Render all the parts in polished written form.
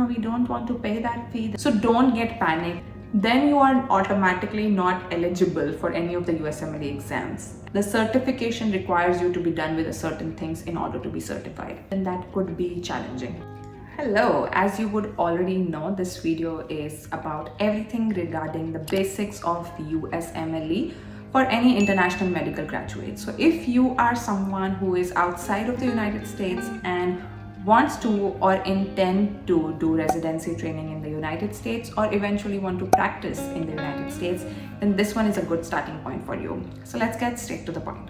we don't want to pay that fee. So don't get panicked. Then you are automatically not eligible for any of the USMLE exams. The certification requires you to be done with certain things in order to be certified, and that could be challenging. Hello, as you would already know, this video is about everything regarding the basics of the USMLE for any international medical graduate. So if you are someone who is outside of the United States and wants to or intend to do residency training in the United States or eventually want to practice in the United States, then this one is a good starting point for you. So let's get straight to the point.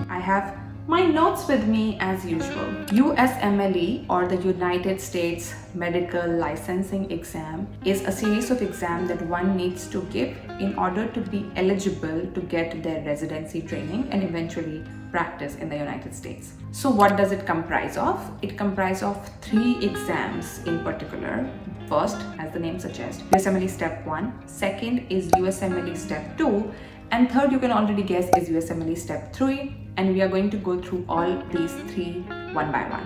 I have my notes with me as usual. USMLE, or the United States Medical Licensing Exam, is a series of exams that one needs to give in order to be eligible to get their residency training and eventually practice in the United States. So what does it comprise of? It comprises of 3 exams in particular. First, as the name suggests, USMLE Step 1. Second is USMLE Step 2. And third, you can already guess, is USMLE Step 3. And we are going to go through all these 3 one by one.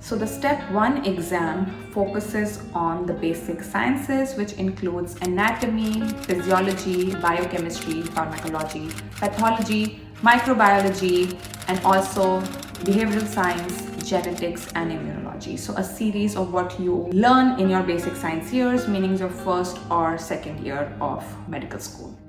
So the Step 1 exam focuses on the basic sciences, which includes anatomy, physiology, biochemistry, pharmacology, pathology, microbiology, and also behavioral science, genetics, and immunology. So a series of what you learn in your basic science years, meaning your first or second year of medical school.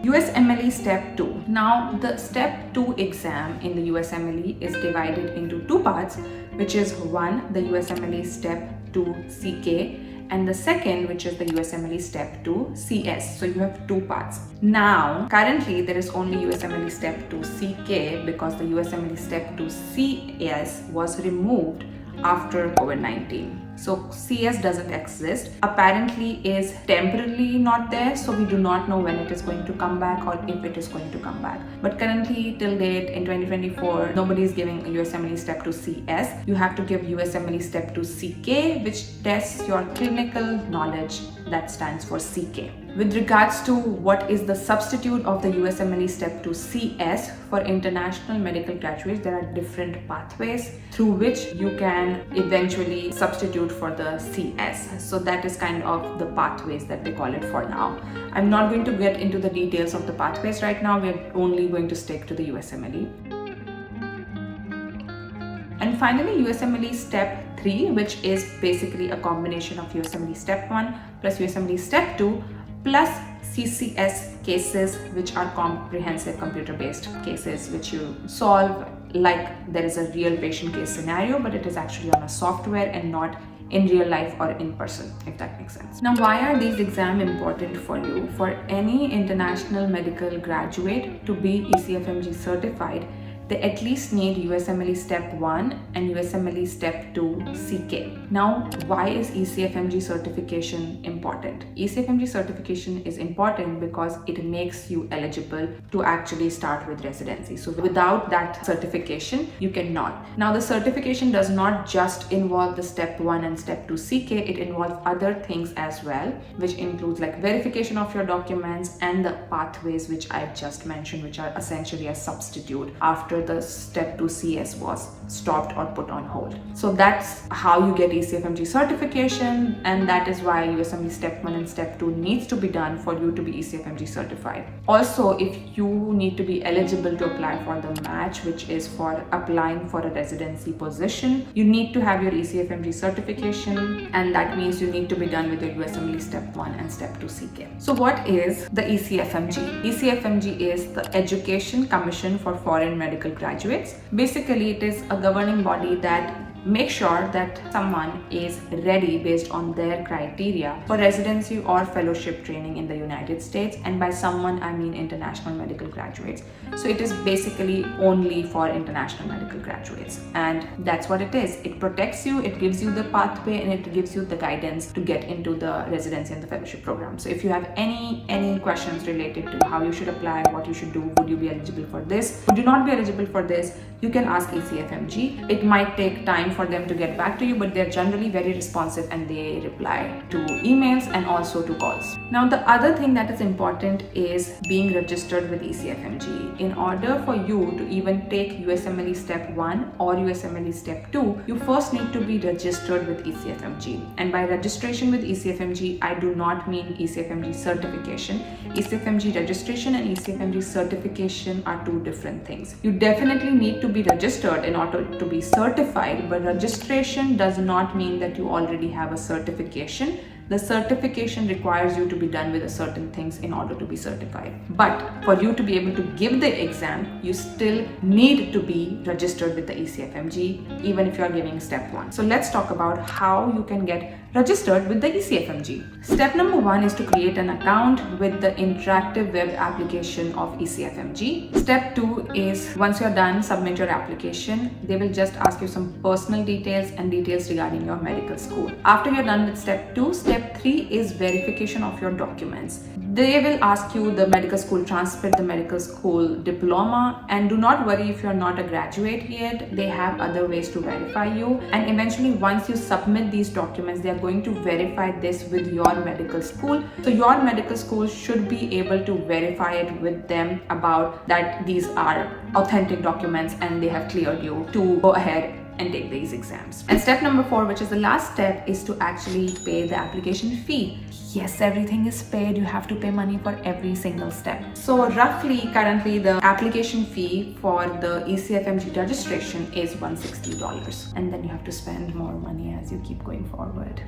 USMLE Step 2. Now, the Step 2 exam in the USMLE is divided into 2 parts, which is one, the USMLE Step 2 CK, and the second, which is the USMLE Step 2 CS. So you have 2 parts. Now, currently there is only USMLE Step 2 CK because the USMLE Step 2 CS was removed after COVID-19. So CS doesn't exist. Apparently is temporarily not there, so we do not know when it is going to come back or if it is going to come back. But currently till date in 2024, nobody is giving USMLE Step 2 CS. You have to give USMLE Step 2 CK, which tests your clinical knowledge. That stands for CK. With regards to what is the substitute of the USMLE Step 2 CS for international medical graduates, there are different pathways through which you can eventually substitute for the CS. So that is kind of the pathways that they call it for now. I'm not going to get into the details of the pathways right now. We're only going to stick to the USMLE. And finally, USMLE Step 3, which is basically a combination of USMLE Step 1 plus USMLE Step 2 plus CCS cases, which are comprehensive computer-based cases which you solve like there is a real patient case scenario, but it is actually on a software and not in real life or in person, if that makes sense. Now, why are these exams important for you? For any international medical graduate to be ECFMG certified, they at least need USMLE Step 1 and USMLE Step 2 CK. Now, why is ECFMG certification important? ECFMG certification is important because it makes you eligible to actually start with residency. So without that certification, you cannot. Now, the certification does not just involve the Step 1 and Step 2 CK, it involves other things as well, which includes like verification of your documents and the pathways which I just mentioned, which are essentially a substitute after the Step 2 CS was stopped or put on hold. So that's how you get ECFMG certification, and that is why USMLE Step 1 and Step 2 needs to be done for you to be ECFMG certified. Also, if you need to be eligible to apply for the match, which is for applying for a residency position, you need to have your ECFMG certification, and that means you need to be done with your USMLE Step 1 and Step 2 CK. So what is the ECFMG? ECFMG is the Education Commission for Foreign Medical Graduates. Basically, it is a governing body that make sure that someone is ready based on their criteria for residency or fellowship training in the United States, and by someone I mean international medical graduates. So it is basically only for international medical graduates, and that's what it is. It protects you, it gives you the pathway, and it gives you the guidance to get into the residency and the fellowship program. So if you have any questions related to how you should apply, what you should do, would you be eligible for this, would you not be eligible for this, you can ask ECFMG. It might take time time for them to get back to you, but they're generally very responsive and they reply to emails and also to calls. Now, the other thing that is important is being registered with ECFMG. In order for you to even take USMLE Step 1 or USMLE Step 2, you first need to be registered with ECFMG. And by registration with ECFMG, I do not mean ECFMG certification. ECFMG registration and ECFMG certification are two different things. You definitely need to be registered in order to be certified, but registration does not mean that you already have a certification. The certification requires you to be done with certain things in order to be certified. But for you to be able to give the exam, you still need to be registered with the ECFMG, even if you are giving Step 1. So let's talk about how you can get registered with the ECFMG. Step number 1 is to create an account with the interactive web application of ECFMG. Step 2 is, once you're done, submit your application. They will just ask you some personal details and details regarding your medical school. After you're done with Step 2, Step 3 is verification of your documents. They will ask you the medical school transcript, the medical school diploma, and do not worry if you're not a graduate yet. They have other ways to verify you, and eventually once you submit these documents, they are going to verify this with your medical school. So your medical school should be able to verify it with them about that these are authentic documents and they have cleared you to go ahead and take these exams. And step number 4, which is the last step, is to actually pay the application fee. Yes, everything is paid. You have to pay money for every single step. So roughly, currently, the application fee for the ECFMG registration is $160. And then you have to spend more money as you keep going forward.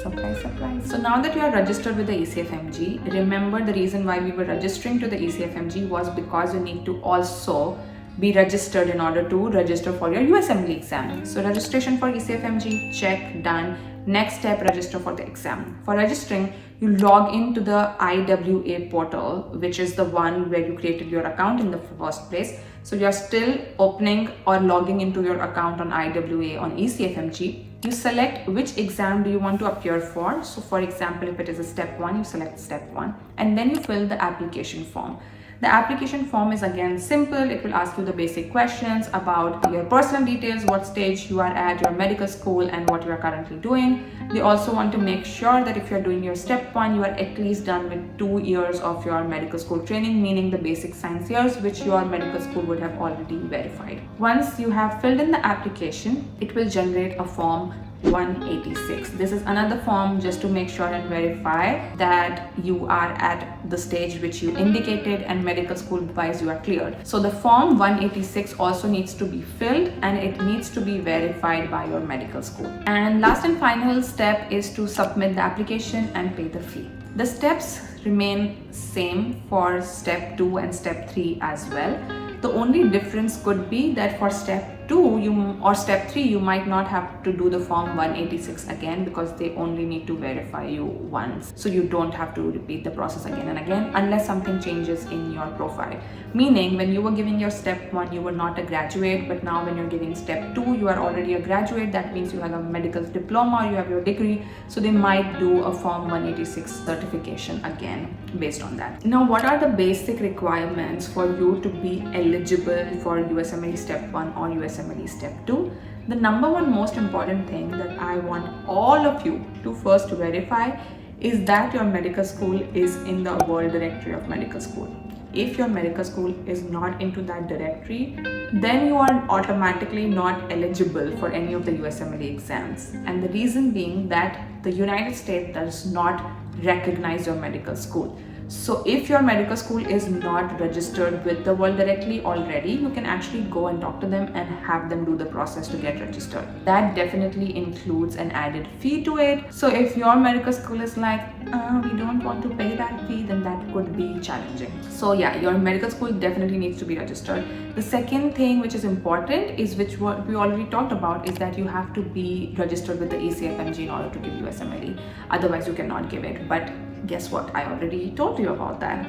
Surprise, surprise. So now that you are registered with the ECFMG, remember the reason why we were registering to the ECFMG was because you need to also be registered in order to register for your USMLE exam. So registration for ECFMG, check, done. Next step, register for the exam. For registering, you log into the IWA portal, which is the one where you created your account in the first place. So you're still opening or logging into your account on IWA on ECFMG. You select which exam do you want to appear for. So for example, if it is a Step 1, you select Step 1, and then you fill the application form. The application form is again simple. It will ask you the basic questions about your personal details, what stage you are at, your medical school, and what you are currently doing. They also want to make sure that if you're doing your Step 1, you are at least done with 2 years of your medical school training, meaning the basic science years, which your medical school would have already verified. Once you have filled in the application, it will generate a form 186. This is another form just to make sure and verify that you are at the stage which you indicated and medical school wise you are cleared. So the form 186 also needs to be filled and it needs to be verified by your medical school. And last and final step is to submit the application and pay the fee. The steps remain same for Step 2 and Step 3 as well. The only difference could be that for Step 2 or Step 3, you might not have to do the form 186 again because they only need to verify you once. So you don't have to repeat the process again and again unless something changes in your profile. Meaning when you were giving your Step 1, you were not a graduate, but now when you're giving Step 2, you are already a graduate. That means you have a medical diploma or you have your degree. So they might do a form 186 certification again based on that. Now, what are the basic requirements for you to be eligible for USMLE Step 1 or USMLE Step 2? The number one most important thing that I want all of you to first verify is that your medical school is in the World Directory of Medical School. If your medical school is not into that directory, then you are automatically not eligible for any of the USMLE exams. And the reason being that the United States does not recognize your medical school. So if your medical school is not registered with the World Directory already, you can actually go and talk to them and have them do the process to get registered. That definitely includes an added fee to it. So if your medical school is like, we don't want to pay that fee, then that could be challenging. So yeah, your medical school definitely needs to be registered. The second thing which is important is, which what we already talked about, is that you have to be registered with the ECFMG in order to give USMLE. Otherwise you cannot give it. But guess what? I already told you about that.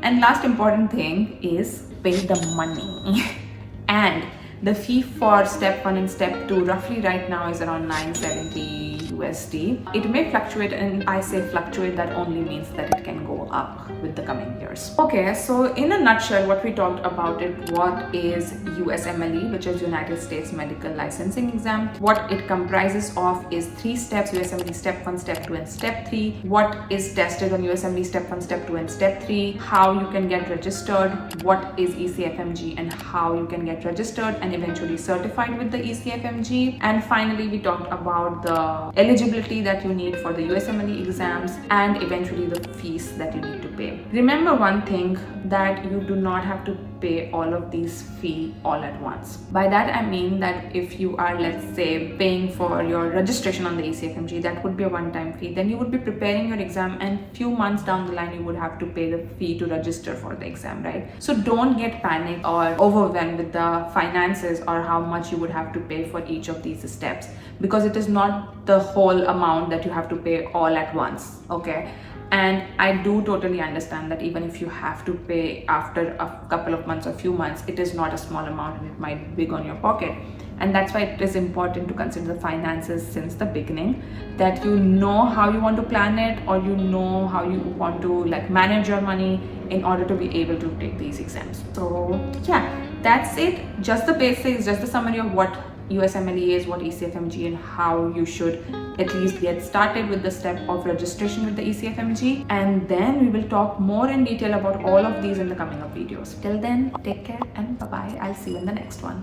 And last important thing is pay the money. And The fee for step 1 and step 2 roughly right now is around 970 USD. It may fluctuate, and I say fluctuate, that only means that it can go up with the coming years. Okay, so in a nutshell, what we talked about it, what is USMLE, which is United States Medical Licensing Exam. What it comprises of is 3 steps: USMLE step 1, step 2 and step 3. What is tested on USMLE step 1, step 2 and step 3, how you can get registered, what is ECFMG and how you can get registered and eventually certified with the ECFMG. And finally, we talked about the eligibility that you need for the USMLE exams and eventually the fees that you need to pay. Remember one thing, that you do not have to pay all of these fees all at once. By that I mean that if you are, let's say, paying for your registration on the ECFMG, that would be a one-time fee. Then you would be preparing your exam, and few months down the line you would have to pay the fee to register for the exam, right? So don't get panicked or overwhelmed with the finances or how much you would have to pay for each of these steps, because it is not the whole amount that you have to pay all at once, okay? And I do totally understand that even if you have to pay after a couple of months or few months, it is not a small amount and it might be big on your pocket. And that's why it is important to consider the finances since the beginning, that you know how you want to plan it, or you know how you want to like manage your money in order to be able to take these exams. So yeah, that's it. Just the basics, just the summary of what USMLE is, what ECFMG, and how you should at least get started with the step of registration with the ECFMG. And then we will talk more in detail about all of these in the coming up videos. Till then, take care and bye-bye. I'll see you in the next one.